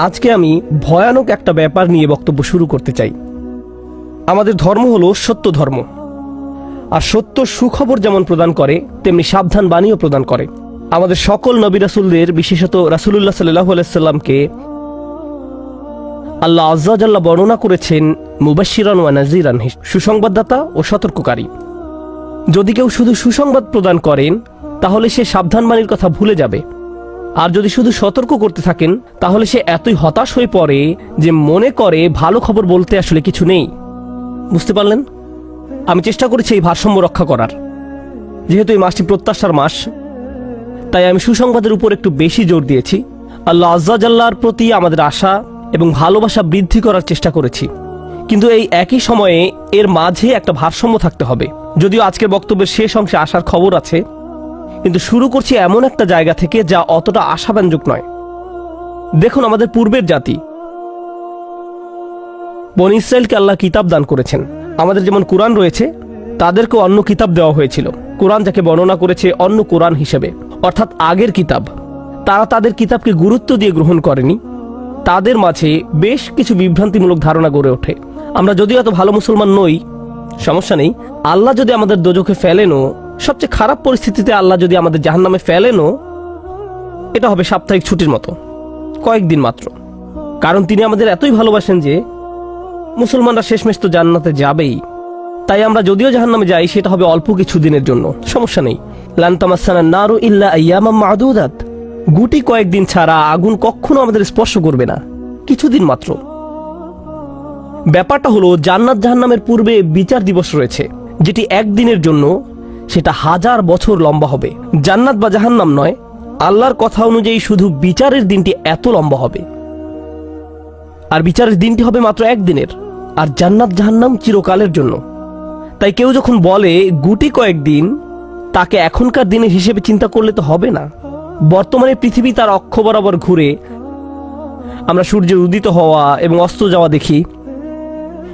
আজকে আমি ভয়ানক একটা ব্যাপার নিয়ে বক্তব্য শুরু করতে চাই। আমাদের ধর্ম হলো সত্য ধর্ম, আর সত্য সুখবর যেমন প্রদান করে তেমনি সাবধান বাণীও প্রদান করে। আমাদের সকল নবী রাসূলদের, বিশেষত রাসূলুল্লাহ সাল্লাল্লাহু আলাইহি সাল্লামকে আল্লাহ আযজা ওয়া জাল্লা বর্ণনা করেছেন মুবাশশিরান ওয়া নাযীরান, সুসংবাদদাতা ও সতর্ককারী। যদি কেউ শুধু সুসংবাদ প্রদান করেন তাহলে সে সাবধান বাণীর কথা ভুলে যাবে, আর যদি শুধু সতর্ক করতে থাকেন তাহলে সে এতই হতাশ হয়ে পড়ে যে মনে করে ভালো খবর বলতে আসলে কিছু নেই। বুঝতে পারলেন? আমি চেষ্টা করেছি এই ভারসাম্য রক্ষা করার। যেহেতু এই মাসটি প্রত্যাশার মাস, তাই আমি সুসংবাদের উপর একটু বেশি জোর দিয়েছি। আল্লাহ আযজা ওয়া জাল্লার প্রতি আমাদের আশা এবং ভালোবাসা বৃদ্ধি করার চেষ্টা করেছি, কিন্তু এই একই সময়ে এর মাঝে একটা ভারসাম্য থাকতে হবে। যদিও আজকের বক্তব্যের শেষ অংশে আসার খবর আছে, কিন্তু শুরু করছি এমন একটা জায়গা থেকে যা অতটা আশাব্যঞ্জক নয়। দেখুন, আমাদের পূর্বের জাতি বনী ইসরায়েলকে আল্লাহ কিতাব দান করেছেন। আমাদের যেমন কুরআন রয়েছে, তাদেরকেও অন্য কিতাব দেওয়া হয়েছিল। কুরআন যাকে বর্ণনা করেছে অন্য কুরআন হিসেবে, অর্থাৎ আগের কিতাব। তারা তাদের কিতাবকে গুরুত্ব দিয়ে গ্রহণ করেনি। তাদের মাঝে বেশ কিছু বিভ্রান্তিমূলক ধারণা গড়ে ওঠে। আমরা যদিও এত ভালো মুসলমান নই, সমস্যা নেই। আল্লাহ যদি আমাদের দোজখে ফেলেনও, সবচেয়ে খারাপ পরিস্থিতিতে আল্লাহ যদি আমাদের জাহান্নামে ফেলেনও, এটা হবে সাপ্তাহিক ছুটির মতো, কয়েকদিন মাত্র। কারণ তিনি আমাদের এতই ভালোবাসেন যে মুসলমানরা শেষমেশ তো জান্নাতে যাবেই। তাই আমরা যদিও জাহান্নামে যাই, সেটা হবে অল্প কিছু দিনের জন্য, সমস্যা নেই। লান তামাসসানান নারু ইল্লা আইয়ামাম মা'দুদাত, গুটি কয়েকদিন ছাড়া আগুন কখনো আমাদের স্পর্শ করবে না, কিছুদিন মাত্র। ব্যাপারটা হলো, জান্নাত জাহান্নামের পূর্বে বিচার দিবস রয়েছে, যেটি একদিনের জন্য, সেটা 1000 বছর লম্বা হবে। জান্নাত বা জাহান্নাম নয়, আল্লাহর কথা অনুযায়ী শুধু বিচারের দিনটি এত লম্বা হবে। আর বিচারের দিনটি হবে মাত্র একদিনের, আর জান্নাত জাহান্নাম চিরকালের জন্য। তাই কেউ যখন বলে গুটি কয়েকদিন, তাকে এখনকার দিনের হিসেবে চিন্তা করলে তো হবে না। বর্তমানে পৃথিবী তার অক্ষ বরাবর ঘুরে, আমরা সূর্যের উদিত হওয়া এবং অস্ত যাওয়া দেখি,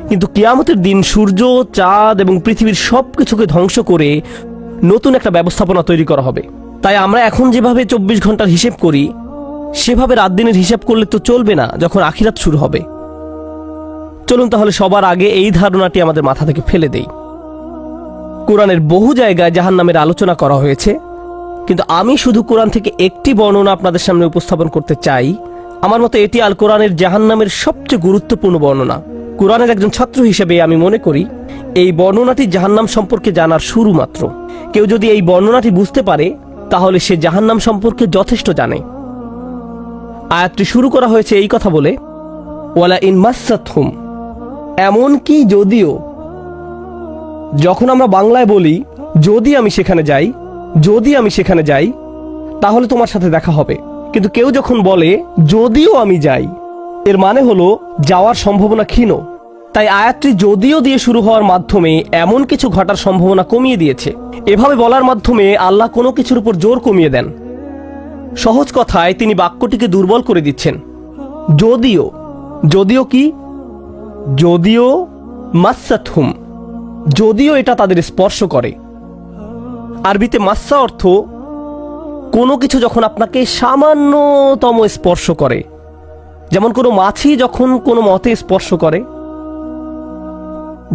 কিন্তু কিয়ামতের দিন সূর্য, চাঁদ এবং পৃথিবীর সবকিছুকে ধ্বংস করে নতুন একটা ব্যবস্থাপনা তৈরি করা হবে। তাই আমরা এখন যেভাবে 24 ঘন্টার হিসেব করি, সেভাবে রাত দিনের হিসাব করলে তো চলবে না যখন আখিরাত শুরু হবে। চলুন তাহলে সবার আগে এই ধারণাটি আমাদের মাথা থেকে ফেলে দেই। কোরআনের বহু জায়গায় জাহান্নামের আলোচনা করা হয়েছে, কিন্তু আমি শুধু কোরআন থেকে একটি বর্ণনা আপনাদের সামনে উপস্থাপন করতে চাই। আমার মতে এটি আল কোরআনের জাহান্নামের সবচেয়ে গুরুত্বপূর্ণ বর্ণনা। কোরআনের একজন ছাত্র হিসেবে আমি মনে করি এই বর্ণনাটি জাহান্নাম সম্পর্কে জানার শুরু মাত্র। কেউ যদি এই বর্ণনাটি বুঝতে পারে, তাহলে সে জাহান্নাম সম্পর্কে যথেষ্ট জানে। আয়াতটি শুরু করা হয়েছে এই কথা বলে, ওয়ালা ইন মাসসাতহুম, এমনকি যদিও। যখন আমরা বাংলায় বলি যদি আমি সেখানে যাই, যদি আমি সেখানে যাই, তাহলে তোমার সাথে দেখা হবে। কিন্তু কেউ যখন বলে যদিও আমি যাই, এর মানে হলো যাওয়ার সম্ভাবনা ক্ষীণ। তাই আয়াতটি যদিও দিয়ে শুরু হওয়ার মাধ্যমে এমন কিছু ঘটার সম্ভাবনা কমিয়ে দিয়েছে। এভাবে বলার মাধ্যমে আল্লাহ কোনো কিছুর উপর জোর কমিয়ে দেন। সহজ কথায় তিনি বাক্যটিকে দুর্বল করে দিচ্ছেন। যদিও, যদিও কি? যদিও মাসসাতহুম, যদিও এটা তাদের স্পর্শ করে। আরবিতে মাসসা অর্থ কোনো কিছু যখন আপনাকে সামান্যতম স্পর্শ করে, যেমন কোনো মাছি যখন কোনো মতে স্পর্শ করে,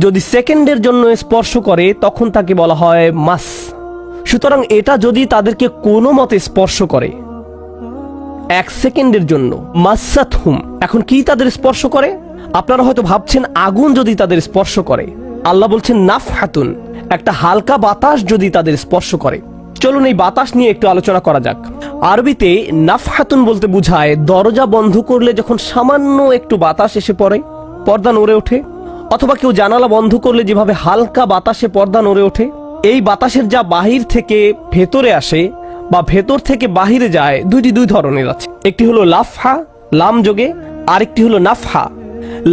যদি সেকেন্ডের জন্য স্পর্শ করে তখন তাকে বলা হয় মাস। সুতরাং এটা যদি তাদেরকে কোনো মতে স্পর্শ করে 1 সেকেন্ডের জন্য, মাসসাতহুম। এখন কি তাদের স্পর্শ করে? আপনারা হয়তো ভাবছেন আগুন যদি তাদের স্পর্শ করে। আল্লাহ বলছেন নাফহাতুন, একটা হালকা বাতাস যদি তাদের স্পর্শ করে। চলুন এই বাতাস নিয়ে একটু আলোচনা করা যাক। আরবিতে নাফহাতুন বলতে বোঝায় দরজা বন্ধ করলে যখন সামান্য একটু বাতাস এসে পড়ে, পর্দা নড়ে ওঠে, অথবা কেউ জানালা বন্ধ করলে যেভাবে হালকা বাতাসে পর্দা নড়ে ওঠে। এই বাতাসের যা বাহির থেকে ভেতরে আসে বা ভেতর থেকে বাহিরে যায়, দুই ধরনের আছে। একটি হলো লাফহা, লাম যোগে, আরেকটি হলো নাফহা।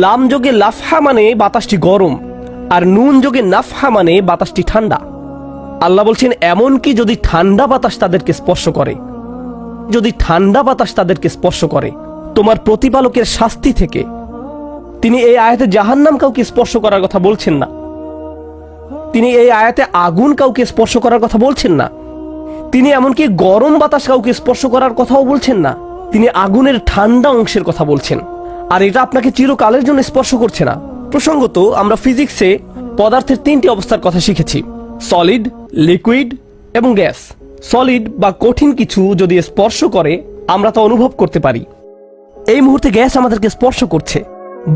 লাম যোগে লাফহা মানে বাতাসটি গরম, আর নুন যোগে নাফহা মানে বাতাসটি ঠান্ডা। আল্লাহ বলছেন এমনকি যদি ঠান্ডা বাতাস তাদেরকে স্পর্শ করে, যদি ঠান্ডা বাতাস তাদেরকে স্পর্শ করে তোমার প্রতিপালকের শাস্তি থেকে। তিনি এই আয়াতে জাহান্নাম কাউকে স্পর্শ করার কথা বলছেন না। তিনি এই আয়াতে আগুন কাউকে স্পর্শ করার কথা বলছেন না। তিনি এমনকি গরম বাতাস কাউকে স্পর্শ করার কথাও বলছেন না। তিনি আগুনের ঠান্ডা অংশের কথা বলছেন, আর এটা আপনাকে চিরকালের জন্য স্পর্শ করছে না। প্রসঙ্গত, আমরা ফিজিক্সে পদার্থের 3টি অবস্থার কথা শিখেছি: সলিড, লিকুইড এবং গ্যাস। সলিড বা কঠিন কিছু যদি স্পর্শ করে আমরা তা অনুভব করতে পারি। এই মুহূর্তে গ্যাস আমাদেরকে স্পর্শ করছে,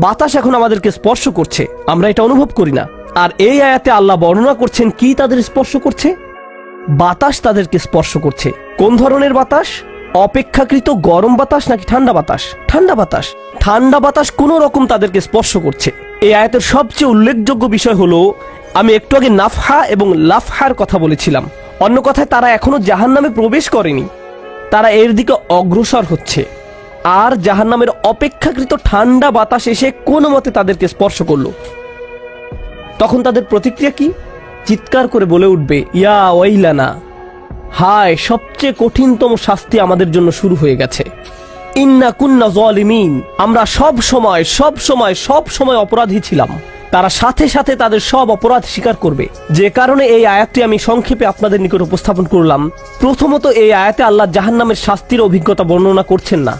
বাতাস এখন আমাদেরকে স্পর্শ করছে, আমরা এটা অনুভব করি না। আর এই আয়াতে আল্লাহ বর্ণনা করছেন কি তাদের স্পর্শ করছে? বাতাস তাদেরকে স্পর্শ করছে। কোন ধরনের বাতাস? অপেক্ষাকৃত গরম বাতাস নাকি ঠান্ডা বাতাস? ঠান্ডা বাতাস। ঠান্ডা বাতাস কোনো রকম তাদেরকে স্পর্শ করছে। এই আয়াতের সবচেয়ে উল্লেখযোগ্য বিষয় হলো, আমি একটু আগে নাফহা এবং লাফহার কথা বলেছিলাম। অন্য কথায়, তারা এখনো জাহান্নামে প্রবেশ করেনি, তারা এর দিকে অগ্রসর হচ্ছে। আর জাহান্নামের অপেক্ষাকৃত ঠান্ডা বাতাস এসে কোনো মতে তাদেরকে স্পর্শ করলো। তখন তাদের প্রতিক্রিয়া কি? চিৎকার করে বলে উঠবে, ইয়া ওয়াইলানা, হায়, সবচেয়ে কঠিনতম শাস্তি আমাদের জন্য শুরু হয়ে গেছে। ইন্না কুন্না যালিমিন, আমরা সব সময় অপরাধী ছিলাম। তারা সাথে সাথে তাদের সব অপরাধ স্বীকার করবে। যে কারণে এই আয়াতটি আমি সংক্ষেপে আপনাদের নিকট উপস্থাপন করলাম। প্রথমত, এই আয়াতে আল্লাহ জাহান্নামের শাস্তির অভিজ্ঞতা বর্ণনা করছেন না।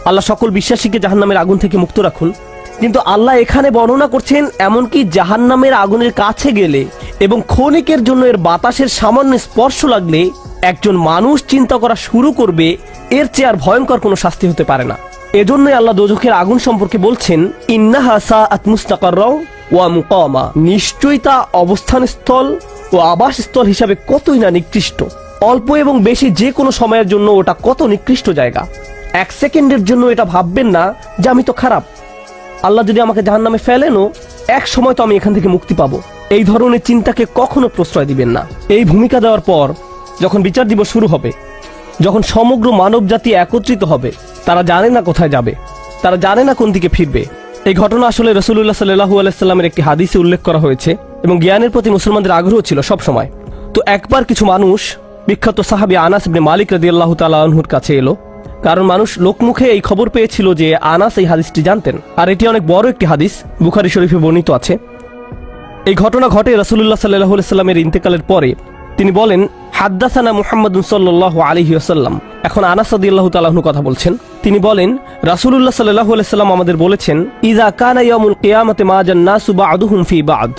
আল্লাহ সকল বিশ্বাসীকে জাহান্নামের আগুন থেকে মুক্ত রাখুন। কিন্তু আল্লাহ এখানে বর্ণনা করছেন, এমনকি জাহান্নামের আগুনের কাছে গেলে এবং ক্ষণিকের জন্য এর বাতাসের সামান্য স্পর্শ লাগলে একজন মানুষ চিন্তা করা শুরু করবে, এর চেয়ে আর ভয়ঙ্কর কোনো শাস্তি হতে পারে না। এজন্যই আল্লাহ দোজখের আগুন সম্পর্কে বলছেন, ইন্নাহা সাআত মুস্তাকাররা ওয়া মুকামা, নিশ্চয়ই তা অবস্থানস্থল ও আবাসস্থল হিসাবে কতই না নিকৃষ্ট। অল্প এবং বেশি যে কোনো সময়ের জন্য ওটা কত নিকৃষ্ট জায়গা। 1 সেকেন্ডের জন্য এটা ভাববেন না যে আমি তো খারাপ, আল্লাহ যদি আমাকে জাহান্নামে ফেলেনও, এক সময় তো আমি এখান থেকে মুক্তি পাবো। এই ধরনের চিন্তাকে কখনো প্রশ্রয় দিবেন না। এই ভূমিকা দেওয়ার পর যখন বিচার দিবস শুরু হবে, যখন সমগ্র মানব জাতি একত্রিত হবে, তারা জানে না কোথায় যাবে, তারা জানে না কোন দিকে ফিরবে। এই ঘটনা আসলে রাসূলুল্লাহ সাল্লাল্লাহু আলাইহি সাল্লামের একটি হাদিসে উল্লেখ করা হয়েছে এবং জ্ঞানের প্রতি মুসলমানদের আগ্রহ ছিল সব সময়। তো একবার কিছু মানুষ বিখ্যাত সাহাবী আনাস ইবনে মালিক রাদিয়াল্লাহু তাআলা আনহুর কাছে এলো, কারণ মানুষ লোকমুখে এই খবর পেয়েছিল যে আনাস এই হাদিসটি জানতেন, আর এটি অনেক বড় একটি হাদিস, বুখারী শরীফে বর্ণিত আছে। এই ঘটনা ঘটে রাসূলুল্লাহ সাল্লাল্লাহু আলাইহি সাল্লামের ইন্তেকালের পরে। তিনি বলেন, হাদ্দাসানা মুহাম্মাদুন সাল্লাল্লাহু আলাইহি ওয়াসাল্লাম। এখন আনাস রাদিয়াল্লাহু তাআলা আনহু কথা বলছেন। তিনি বলেন, রাসূলুল্লাহ সাল্লাল্লাহু আলাইহি সাল্লাম আমাদের বলেছেন, ইযা কানা ইয়াউমুল কিয়ামাতি মা জান্নাসু বা'দুহুম ফি বা'দ।